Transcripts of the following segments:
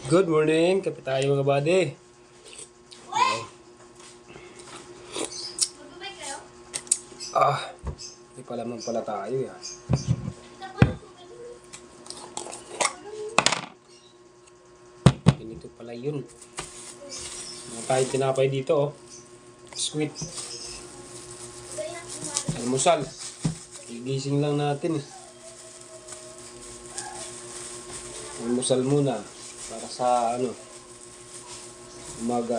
Good morning, kape tayo mga buddy. Hindi pala man pala tayo yan. Ganito pala yun. Mga tayo tinapay dito oh. Sweet. Almusal. Gigising lang natin eh. Almusal muna. Para sa umaga.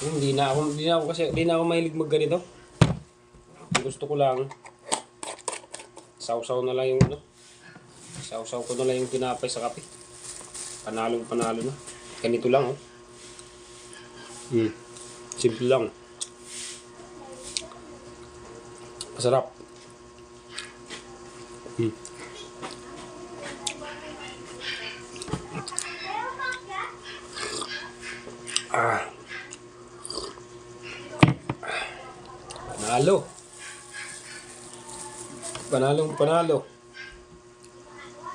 Hindi na ako mahilig magganito. Gusto ko lang sausaw na lang yung sausaw ko na lang yung tinapay sa kape. Panalo na. Ganito lang oh. Simple lang. Masarap. Panalo.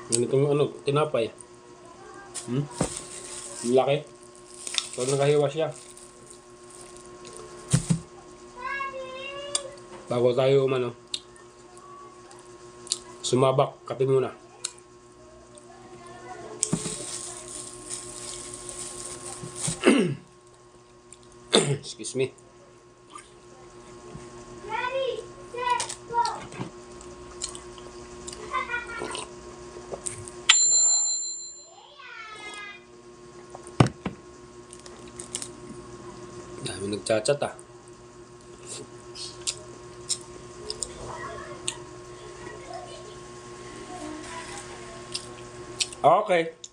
Ganitong tinapay. Laki. So nakahiwa siya. Bago tayo sumabak, kape muna. Excuse me. Dami nagchat-chat ah. Okay.